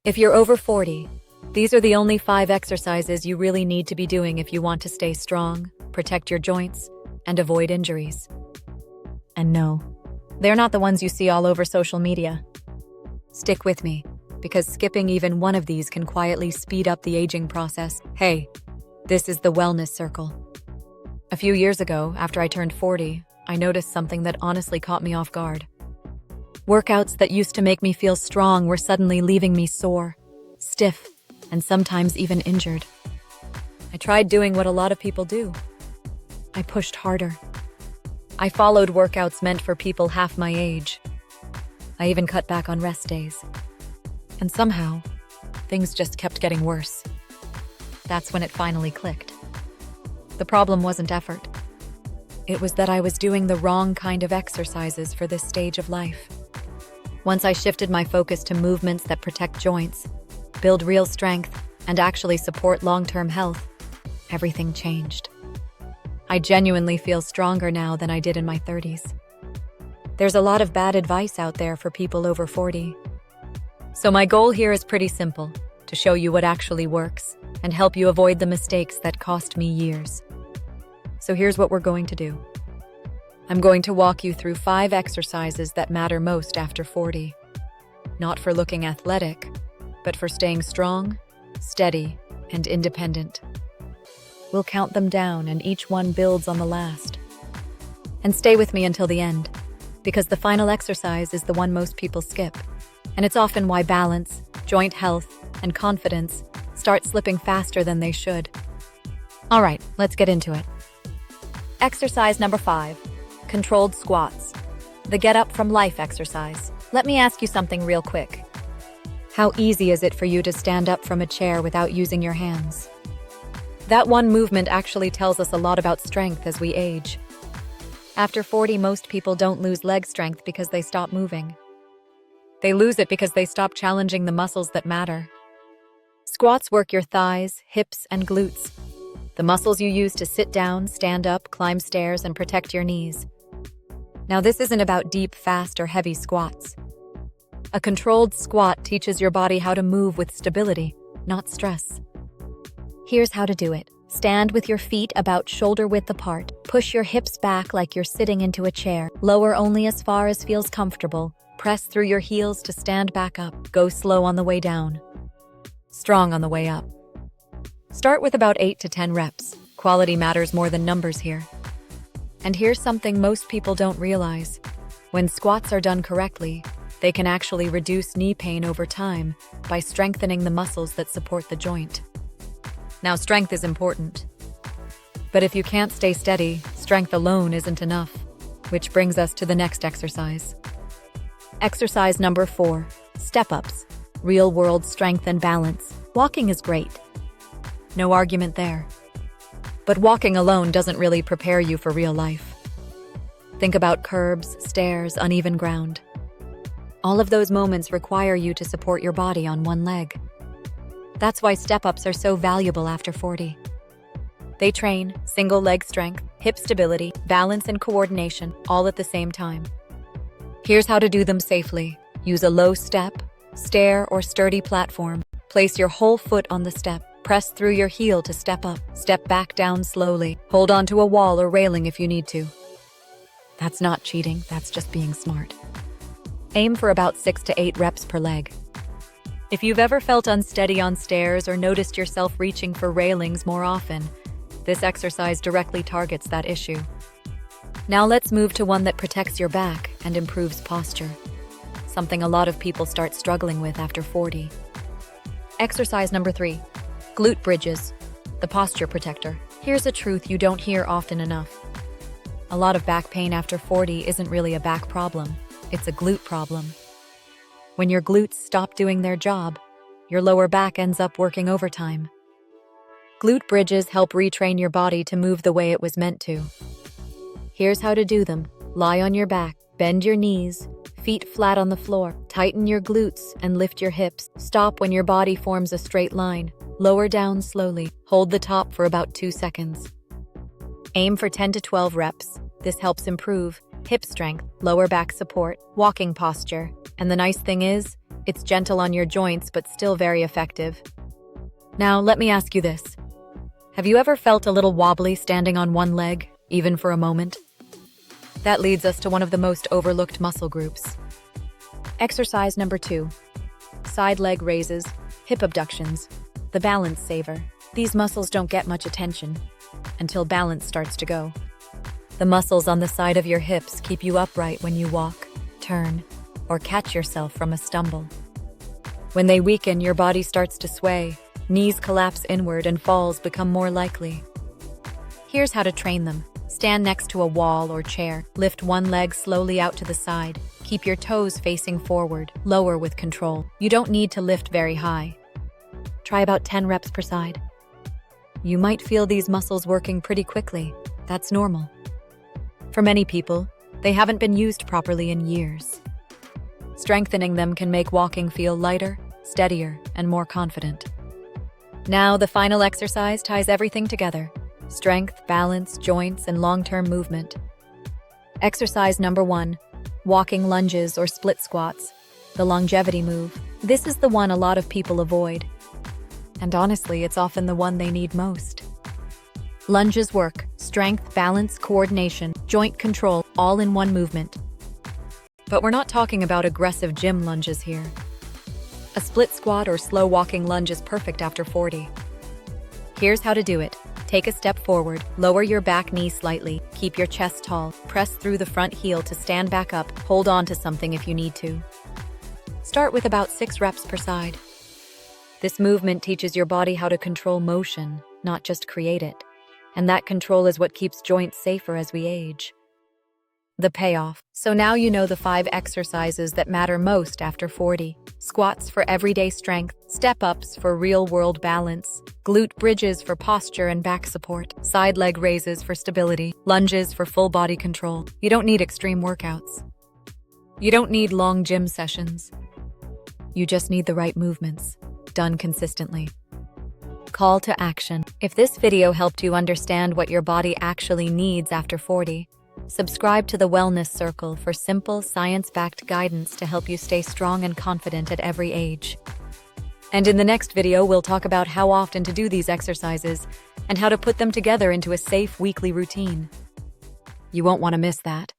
If you're over 40, these are the only 5 exercises you really need to be doing if you want to stay strong, protect your joints, and avoid injuries. And no, they're not the ones you see all over social media. Stick with me, because skipping even one of these can quietly speed up the aging process. Hey, this is the Wellness Circle. A few years ago, after I turned 40, I noticed something that honestly caught me off guard. Workouts that used to make me feel strong were suddenly leaving me sore, stiff, and sometimes even injured. I tried doing what a lot of people do. I pushed harder. I followed workouts meant for people half my age. I even cut back on rest days. And somehow, things just kept getting worse. That's when it finally clicked. The problem wasn't effort. It was that I was doing the wrong kind of exercises for this stage of life. Once I shifted my focus to movements that protect joints, build real strength, and actually support long-term health, everything changed. I genuinely feel stronger now than I did in my 30s. There's a lot of bad advice out there for people over 40. So my goal here is pretty simple, to show you what actually works and help you avoid the mistakes that cost me years. So here's what we're going to do. I'm going to walk you through 5 exercises that matter most after 40. Not for looking athletic, but for staying strong, steady, and independent. We'll count them down and each one builds on the last. And stay with me until the end, because the final exercise is the one most people skip. And it's often why balance, joint health, and confidence start slipping faster than they should. All right, let's get into it. Exercise number 5. Controlled squats. The Get Up from Life exercise. Let me ask you something real quick. How easy is it for you to stand up from a chair without using your hands? That one movement actually tells us a lot about strength as we age. After 40, most people don't lose leg strength because they stop moving. They lose it because they stop challenging the muscles that matter. Squats work your thighs, hips, and glutes. The muscles you use to sit down, stand up, climb stairs, and protect your knees. Now, this isn't about deep, fast, or heavy squats. A controlled squat teaches your body how to move with stability, not stress. Here's how to do it. Stand with your feet about shoulder width apart. Push your hips back like you're sitting into a chair. Lower only as far as feels comfortable. Press through your heels to stand back up. Go slow on the way down. Strong on the way up. Start with about 8 to 10 reps. Quality matters more than numbers here. And here's something most people don't realize. When squats are done correctly, they can actually reduce knee pain over time by strengthening the muscles that support the joint. Now, strength is important. But if you can't stay steady, strength alone isn't enough, which brings us to the next exercise. Exercise number 4, step-ups, real-world strength and balance. Walking is great. No argument there. But walking alone doesn't really prepare you for real life. Think about curbs, stairs, uneven ground. All of those moments require you to support your body on one leg. That's why step-ups are so valuable after 40. They train single leg strength, hip stability, balance, and coordination, all at the same time. Here's how to do them safely. Use a low step, stair, or sturdy platform. Place your whole foot on the step. Press through your heel to step up. Step back down slowly. Hold onto a wall or railing if you need to. That's not cheating, that's just being smart. Aim for about 6 to 8 reps per leg. If you've ever felt unsteady on stairs or noticed yourself reaching for railings more often, this exercise directly targets that issue. Now let's move to one that protects your back and improves posture, something a lot of people start struggling with after 40. Exercise number 3, glute bridges, the posture protector. Here's a truth you don't hear often enough. A lot of back pain after 40 isn't really a back problem, it's a glute problem. When your glutes stop doing their job, your lower back ends up working overtime. Glute bridges help retrain your body to move the way it was meant to. Here's how to do them. Lie on your back, bend your knees, feet flat on the floor. Tighten your glutes and lift your hips. Stop when your body forms a straight line. Lower down slowly. Hold the top for about 2 seconds. Aim for 10 to 12 reps. This helps improve hip strength, lower back support, walking posture. And the nice thing is, It's gentle on your joints, but still very effective. Now, let me ask you this. Have you ever felt a little wobbly standing on one leg, even for a moment? That leads us to one of the most overlooked muscle groups. Exercise number 2. Side leg raises, hip abductions, the balance saver. These muscles don't get much attention until balance starts to go. The muscles on the side of your hips keep you upright when you walk, turn, or catch yourself from a stumble. When they weaken, your body starts to sway, knees collapse inward, and falls become more likely. Here's how to train them. Stand next to a wall or chair. Lift one leg slowly out to the side. Keep your toes facing forward. Lower with control. You don't need to lift very high. Try about 10 reps per side. You might feel these muscles working pretty quickly. That's normal. For many people, they haven't been used properly in years. Strengthening them can make walking feel lighter, steadier, and more confident. Now, the final exercise ties everything together: strength, balance, joints, and long-term movement. Exercise number 1, walking lunges or split squats, the longevity move. This is the one a lot of people avoid. And honestly, it's often the one they need most. Lunges work: strength, balance, coordination, joint control, all in one movement. But we're not talking about aggressive gym lunges here. A split squat or slow walking lunge is perfect after 40. Here's how to do it. Take a step forward, lower your back knee slightly, keep your chest tall, press through the front heel to stand back up, hold on to something if you need to. Start with about 6 reps per side. This movement teaches your body how to control motion, not just create it. And that control is what keeps joints safer as we age. The payoff. So now you know the 5 exercises that matter most after 40. Squats for everyday strength, step-ups for real-world balance, glute bridges for posture and back support, side leg raises for stability, lunges for full body control. You don't need extreme workouts. You don't need long gym sessions. You just need the right movements, done consistently. Call to action. If this video helped you understand what your body actually needs after 40, subscribe to the Wellness Circle for simple, science-backed guidance to help you stay strong and confident at every age. And in the next video, we'll talk about how often to do these exercises and how to put them together into a safe weekly routine. You won't want to miss that.